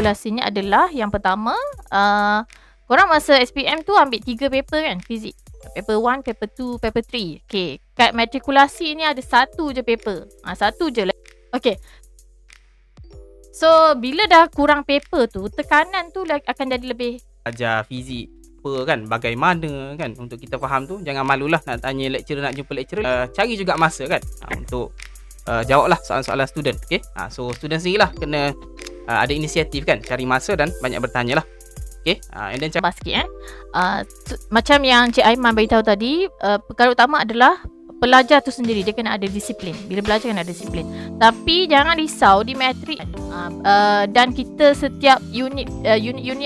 matrikulasinya adalah yang pertama, korang masa SPM tu ambil 3 paper kan, fizik. Paper 1, paper 2, paper 3. Okay, kat matrikulasi ni ada satu je paper. Satu je lah. Okay. So, bila dah kurang paper tu, tekanan tu akan jadi lebih. Ajar fizik kan, bagaimana kan untuk kita faham tu. Jangan malulah nak tanya lecturer, nak jumpa lecturer. Cari juga masa kan untuk jawablah soalan-soalan student. Okay, so student sendirilah kena ada inisiatif kan, cari masa dan banyak bertanya lah. Okay, and then sikit macam yang Cik Aiman beritahu tadi, perkara utama adalah pelajar tu sendiri, dia kena ada disiplin. Bila belajar kena ada disiplin. Tapi jangan risau di matrik, dan kita setiap unit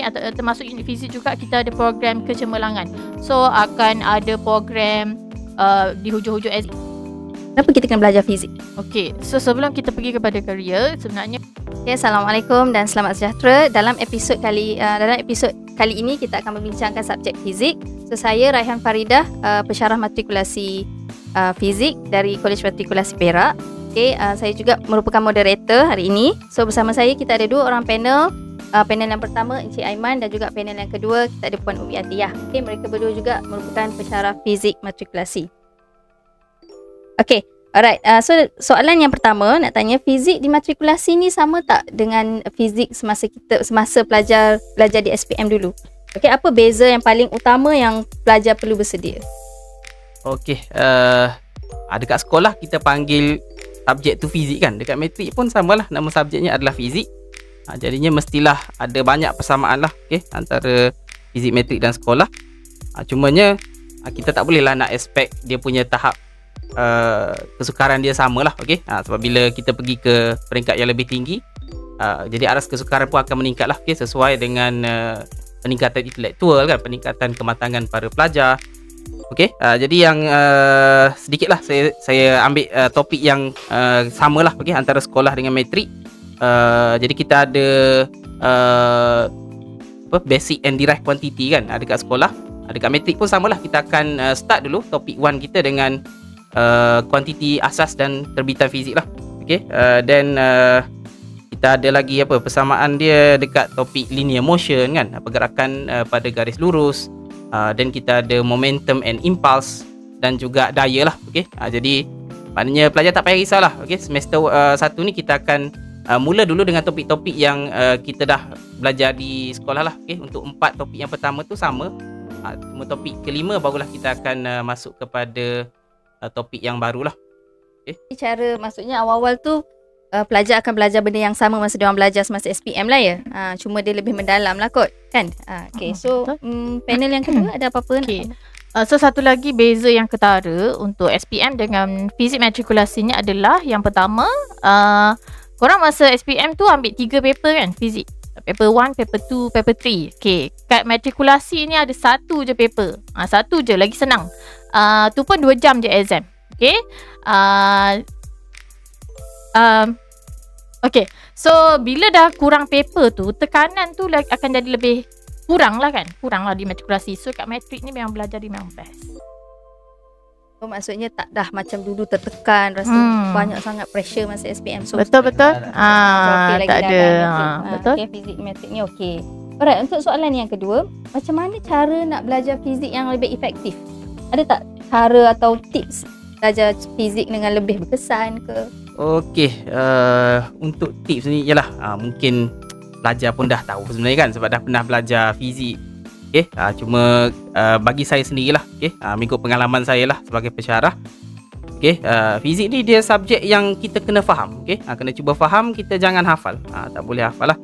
atau termasuk unit fizik juga kita ada program kecemerlangan. So akan ada program di hujung-hujung kenapa kita kena belajar fizik? Okay, so sebelum kita pergi kepada career, sebenarnya Assalamualaikum dan selamat sejahtera. Dalam episod kali ini kita akan membincangkan subjek fizik. So saya Raihan Faridah, pensyarah matrikulasi fizik dari Kolej Matrikulasi Perak. Okay, saya juga merupakan moderator hari ini. So bersama saya kita ada 2 orang panel. Panel yang pertama Encik Aiman dan juga panel yang kedua kita ada Puan Umi Atiyah. Okay, mereka berdua juga merupakan pensyarah fizik matrikulasi. Okay, alright. So soalan yang pertama nak tanya, fizik di matrikulasi ni sama tak dengan fizik semasa pelajar di SPM dulu? Okay, apa beza yang paling utama yang pelajar perlu bersedia? Okay, dekat sekolah kita panggil subjek tu fizik kan. Dekat matrik pun samalah, nama subjeknya adalah fizik. Jadinya mestilah ada banyak persamaan lah, okay, antara fizik matrik dan sekolah. Cumanya kita tak boleh lah nak expect dia punya tahap kesukaran dia samalah, okay. Sebab bila kita pergi ke peringkat yang lebih tinggi, jadi aras kesukaran pun akan meningkat lah, okay, sesuai dengan peningkatan intelektual kan, peningkatan kematangan para pelajar. Okay, jadi yang sedikit lah saya ambil topik yang sama lah, okay, antara sekolah dengan matrik. Jadi kita ada basic and derived quantity kan, dekat sekolah. Dekat matrik pun samalah, kita akan start dulu topik 1 kita dengan kuantiti asas dan terbitan fizik lah. Okay, then kita ada lagi persamaan dia dekat topik linear motion kan, pergerakan pada garis lurus. Dan kita ada momentum and impulse dan juga daya lah. Okay, jadi maknanya pelajar tak payah risaulah. Okay, semester 1 ni kita akan mula dulu dengan topik-topik yang kita dah belajar di sekolah lah. Okay, untuk 4 topik yang pertama tu sama. Topik kelima barulah kita akan masuk kepada topik yang barulah. Okay. Cara maksudnya awal-awal tu pelajar akan belajar benda yang sama masa dia orang belajar semasa SPM lah ya. Cuma dia lebih mendalam lah kot kan. Okay, so panel yang kedua ada apa-apa? Okay. So satu lagi beza yang ketara untuk SPM dengan fizik matrikulasinya adalah yang pertama, korang masa SPM tu ambil 3 paper kan, fizik. Paper 1, paper 2, paper 3. Okay, kat matrikulasi ni ada satu je paper. Satu je, lagi senang. Tu pun 2 jam je exam. Okay. Okay, so bila dah kurang paper tu, tekanan tu akan jadi lebih kurang lah kan. Kurang lah di matrikulasi. So kat matrik ni memang belajar dia memang best. So maksudnya tak dah macam dulu tertekan, rasa banyak sangat pressure masa SPM. So betul-betul. Tak ada. Betul. Okay, fizik matrik ni okay. Alright, untuk soalan yang kedua, macam mana cara nak belajar fizik yang lebih efektif? Ada tak cara atau tips belajar fizik dengan lebih berkesan ke? Okey, untuk tips ni ialah mungkin pelajar pun dah tahu sebenarnya kan, sebab dah pernah belajar fizik. Okey, cuma bagi saya sendirilah, okey, mengikut pengalaman saya lah sebagai pensyarah. Okey, fizik ni dia subjek yang kita kena faham, okey. Kena cuba faham, kita jangan hafal. Tak boleh hafal lah.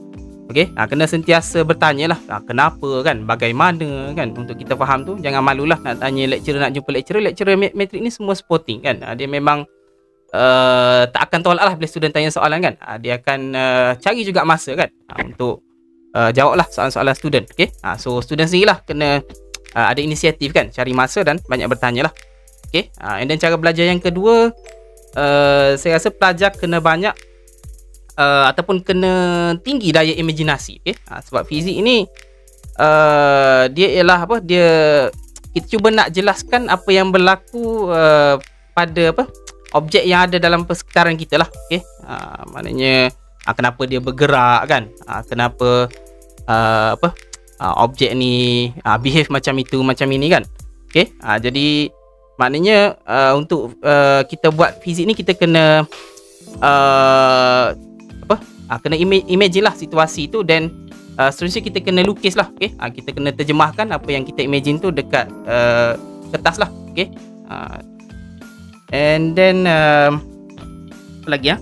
Okey, kena sentiasa bertanya lah, kenapa kan, bagaimana kan, untuk kita faham tu. Jangan malulah nak tanya lecturer, nak jumpa lecturer. Lecturer matrik ni semua sporting kan. Dia memang tak akan tolak lah bila student tanya soalan kan. Dia akan cari juga masa kan untuk jawablah soalan-soalan student. Okay? So student sendirilah kena ada inisiatif kan, cari masa dan banyak bertanya lah. Okay? And then cara belajar yang kedua, saya rasa pelajar kena banyak ataupun kena tinggi daya imajinasi. Okay? Sebab fizik ni dia ialah apa, dia kita cuba nak jelaskan apa yang berlaku pada apa objek yang ada dalam persekitaran kita lah. Okay? Maknanya kenapa dia bergerak kan, kenapa objek ni behave macam itu, macam ini kan. Okey, jadi maknanya untuk kita buat fizik ni kita kena kena imagine lah situasi tu, dan seterusnya kita kena lukis lah. Okay? Kita kena terjemahkan apa yang kita imagine tu dekat kertas lah. Okay? And then apa lagi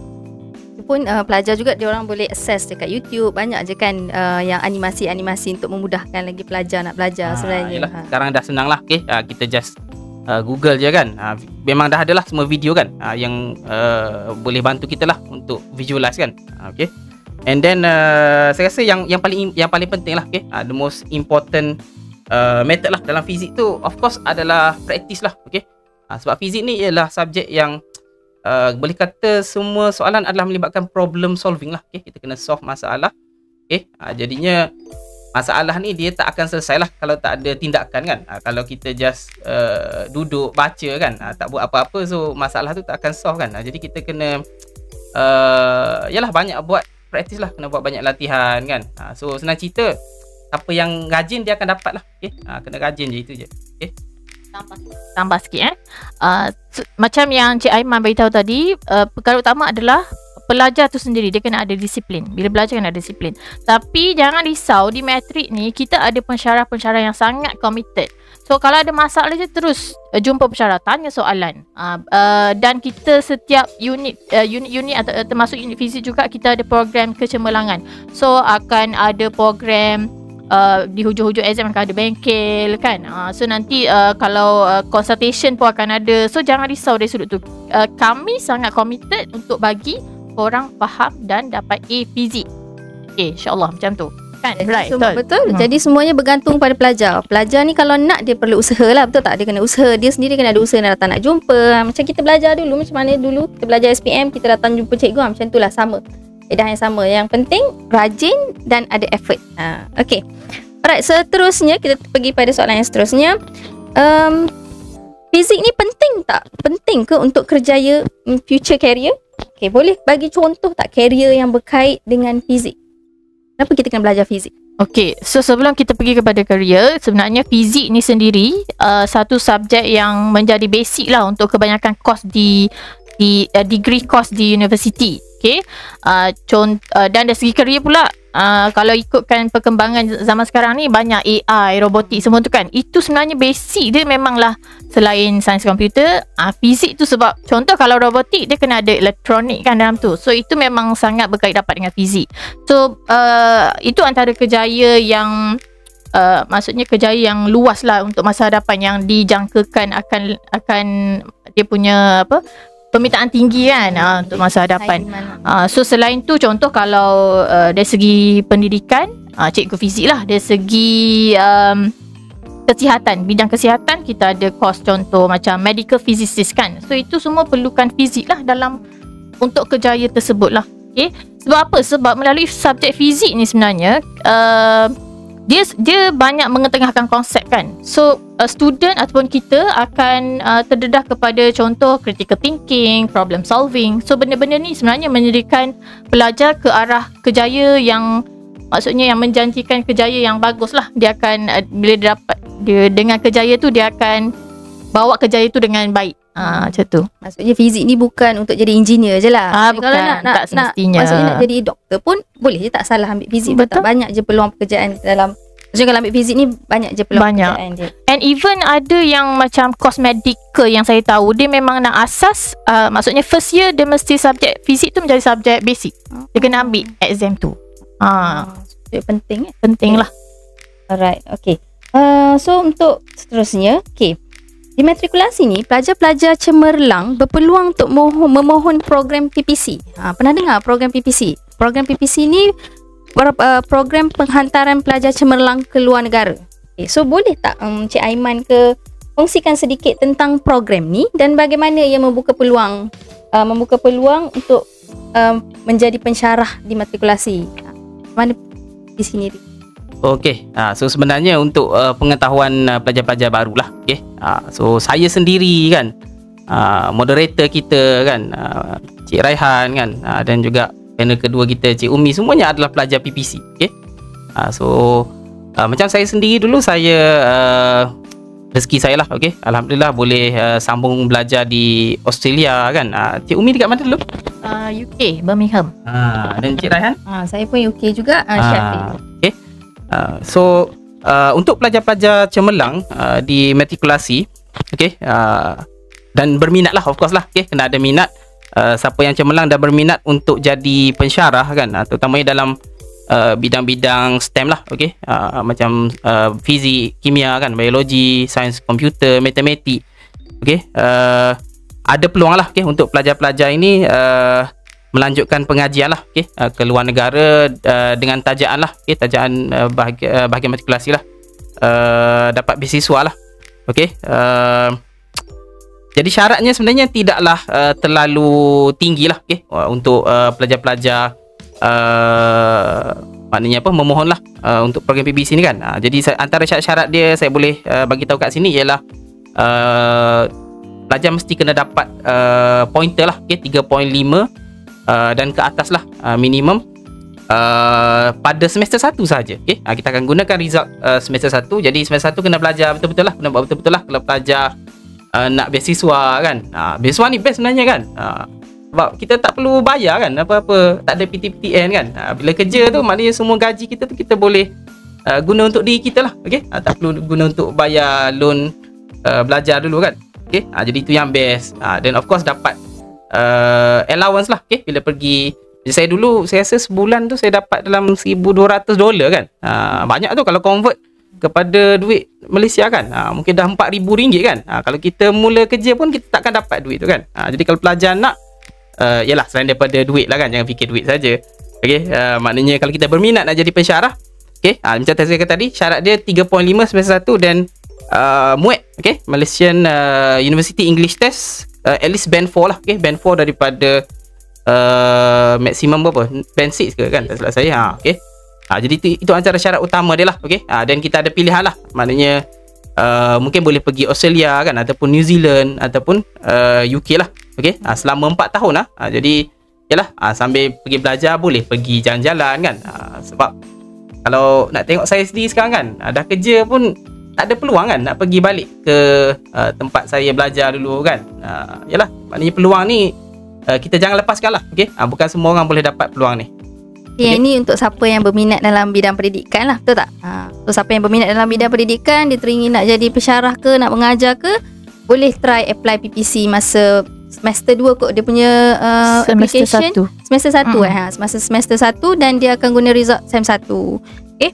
pun pelajar juga dia orang boleh access dekat YouTube. Banyak je kan yang animasi-animasi untuk memudahkan lagi pelajar nak belajar sebenarnya. Yalah, sekarang dah senang lah. Okay? Kita just Google je kan. Memang dah ada lah semua video kan yang boleh bantu kita lah untuk visualize kan. Okay? And then saya rasa yang paling penting lah, okay? The most important method lah dalam fizik tu of course adalah practice lah. Okay? Sebab fizik ni ialah subjek yang boleh kata semua soalan adalah melibatkan problem solving lah. Okay? Kita kena solve masalah. Okay? Jadinya masalah ni dia tak akan selesai lah kalau tak ada tindakan kan. Kalau kita just duduk baca kan, tak buat apa-apa, so masalah tu tak akan solve kan. Jadi kita kena yalah banyak buat praktis lah, kena buat banyak latihan kan. So senang cerita, siapa yang rajin dia akan dapat lah. Okay? Kena rajin je, itu je. Okay? Tambah sikit macam yang Cik Aiman beritahu tadi, perkara utama adalah pelajar tu sendiri, dia kena ada disiplin. Bila belajar kena ada disiplin. Tapi jangan risau, di matrik ni kita ada pensyarah-pensyarah yang sangat committed. So kalau ada masalah je terus jumpa pensyarah, tanya soalan. Dan kita setiap unit atau termasuk unit fizik juga kita ada program kecemerlangan. So akan ada program di hujung-hujung exam akan ada bengkel kan. So nanti kalau consultation pun akan ada. So jangan risau dari sudut tu. Kami sangat committed untuk bagi korang faham dan dapat A fizik. Okay, insyaAllah macam tu kan. Right, betul. Jadi semuanya bergantung pada pelajar. Pelajar ni kalau nak dia perlu usaha lah. Betul tak? Dia kena usaha. Dia sendiri kena ada usaha nak datang nak jumpa. Macam kita belajar dulu. Macam mana dulu kita belajar SPM, kita datang jumpa cikgu. Macam tu lah, sama. Kaedah yang sama. Yang penting rajin dan ada effort. Okay. Alright, seterusnya kita pergi pada soalan yang seterusnya. Fizik ni penting tak? Penting ke untuk kerjaya future career? Okay, boleh bagi contoh tak career yang berkait dengan fizik? Kenapa kita kena belajar fizik? Okay, so sebelum kita pergi kepada career, sebenarnya fizik ni sendiri satu subjek yang menjadi basic lah untuk kebanyakan course di degree course di universiti. Okay, dan dari segi career pula, kalau ikutkan perkembangan zaman sekarang ni, banyak AI, robotik semua tu kan. Itu sebenarnya basic dia memanglah selain sains komputer, fizik tu. Sebab contoh kalau robotik dia kena ada elektronik kan dalam tu. So itu memang sangat berkait dapat dengan fizik. So itu antara kejaya yang maksudnya kejaya yang luas lah untuk masa hadapan, yang dijangkakan akan dia punya permintaan tinggi kan untuk masa hadapan. So selain tu, contoh kalau dari segi pendidikan, cikgu fizik lah. Dari segi kesihatan, bidang kesihatan, kita ada course contoh macam medical physicist kan. So itu semua perlukan fizik lah dalam untuk kejaya tersebut lah. Okay? Sebab apa? Sebab melalui subjek fizik ni sebenarnya dia banyak mengetengahkan konsep kan. So student ataupun kita akan terdedah kepada contoh critical thinking, problem solving. So benda-benda ni sebenarnya menjadikan pelajar ke arah kejaya yang, maksudnya yang menjanjikan kejaya yang bagus lah. Dia akan bila dia dengan kejaya tu, dia akan bawa kejaya tu dengan baik. Macam tu. Maksudnya fizik ni bukan untuk jadi engineer je lah. Bukan, kalau tak semestinya. Maksudnya nak jadi doktor pun boleh je, tak salah ambil fizik. Betul. Tak banyak je peluang pekerjaan dalam. Maksudnya kalau ambil fizik ni banyak je peluang pekerjaan dia. And even ada yang macam course medical yang saya tahu, dia memang nak asas, maksudnya first year dia mesti subjek fizik tu menjadi subjek basic. Dia kena ambil exam tu. Dia penting. Penting lah. Alright, okay. So untuk seterusnya, okay. Di matrikulasi ni, pelajar-pelajar cemerlang berpeluang untuk memohon program PPC. Pernah dengar program PPC? Program PPC ni program penghantaran pelajar cemerlang ke luar negara. Okay, so boleh tak Cik Aiman kongsikan sedikit tentang program ni dan bagaimana ia membuka peluang untuk menjadi pensyarah di matrikulasi? Mana di sini? Okey, so sebenarnya untuk pengetahuan pelajar-pelajar barulah. Okey, so saya sendiri kan, moderator kita kan, Cik Raihan kan, dan juga panel kedua kita Cik Umi, semuanya adalah pelajar PPC. Okay. So macam saya sendiri dulu, saya rezeki saya lah, okay. Alhamdulillah boleh sambung belajar di Australia kan. Cik Umi dekat mana dulu? UK, Birmingham. Dan Cik Raihan? Saya pun UK juga, Sheffield. Okay. So untuk pelajar-pelajar cemerlang di matrikulasi, okay, dan berminat lah, of course lah, okay, kena ada minat. Siapa yang cemerlang dan berminat untuk jadi pensyarah kan, terutamanya dalam bidang-bidang STEM lah, okay, macam fizik, kimia kan, biologi, sains komputer, matematik, okay, ada peluang lah, okay, untuk pelajar-pelajar ini melanjutkan pengajian lah, okay, ke luar negara dengan tajaan lah, okay, tajaan bahagian matrikulasi lah, dapat beasiswa lah, okay. Jadi syaratnya sebenarnya tidaklah terlalu tinggi lah, okay, untuk pelajar-pelajar maknanya apa, memohon lah untuk program PBC ni kan. Jadi antara syarat-syarat dia saya boleh bagi tahu kat sini ialah pelajar mesti kena dapat pointer lah, okay, 3.5 dan ke atas lah, minimum pada semester 1 sahaja, okay. Kita akan gunakan result semester 1. Jadi semester 1 kena belajar betul-betul lah, kena buat betul-betul lah kalau pelajar nak beasiswa kan. Beasiswa ni best sebenarnya kan, sebab kita tak perlu bayar kan apa-apa, tak ada PTPTN kan. Bila kerja tu maknanya semua gaji kita tu kita boleh guna untuk diri kita lah, okay. Tak perlu guna untuk bayar loan belajar dulu kan, okay. Jadi itu yang best. Dan of course dapat allowance lah, okay. Bila pergi, saya dulu saya rasa sebulan tu saya dapat dalam $1,200 kan. Banyak tu kalau convert kepada duit Malaysia kan, mungkin dah RM4,000 kan. Kalau kita mula kerja pun kita takkan dapat duit tu kan. Jadi kalau pelajar nak, yalah, selain daripada duit lah kan, jangan fikir duit saja, okay. Maknanya kalau kita berminat nak jadi pensyarah, okay, macam saya kata tadi, syarat dia 3.5 semester 1 dan MUET, okay, Malaysian University English Test, at least band 4 lah, okay. Band 4 daripada maksimum berapa, band 6 ke kan, tak salah saya, okay. Jadi itu antara syarat utama dia lah, okay. Dan kita ada pilihan lah, maknanya mungkin boleh pergi Australia kan, ataupun New Zealand, ataupun UK lah, okay. Selama 4 tahun lah. Jadi yalah, sambil pergi belajar boleh pergi jalan-jalan kan. Sebab kalau nak tengok saya sendiri sekarang kan, dah kerja pun tak ada peluang kan nak pergi balik ke tempat saya belajar dulu kan. Yalah, maknanya peluang ni kita jangan lepaskan lah, okay. Bukan semua orang boleh dapat peluang ni. Okay. Ini untuk siapa yang berminat dalam bidang pendidikan lah, betul tak? So siapa yang berminat dalam bidang pendidikan, dia teringin nak jadi pensyarah ke, nak mengajar ke, boleh try apply PPC masa semester 2 kot. Dia punya application semester 1 masa semester 1, dan dia akan guna result SEM 1. Okay.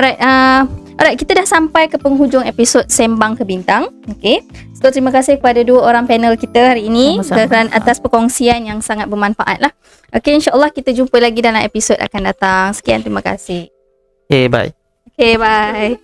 Alright, kita dah sampai ke penghujung episod Sembang ke Bintang. Okay. So terima kasih kepada dua orang panel kita hari ini kerana atas perkongsian yang sangat bermanfaat lah. Okay, insyaAllah kita jumpa lagi dalam episod akan datang. Sekian, terima kasih. Okay, bye. Okay, bye.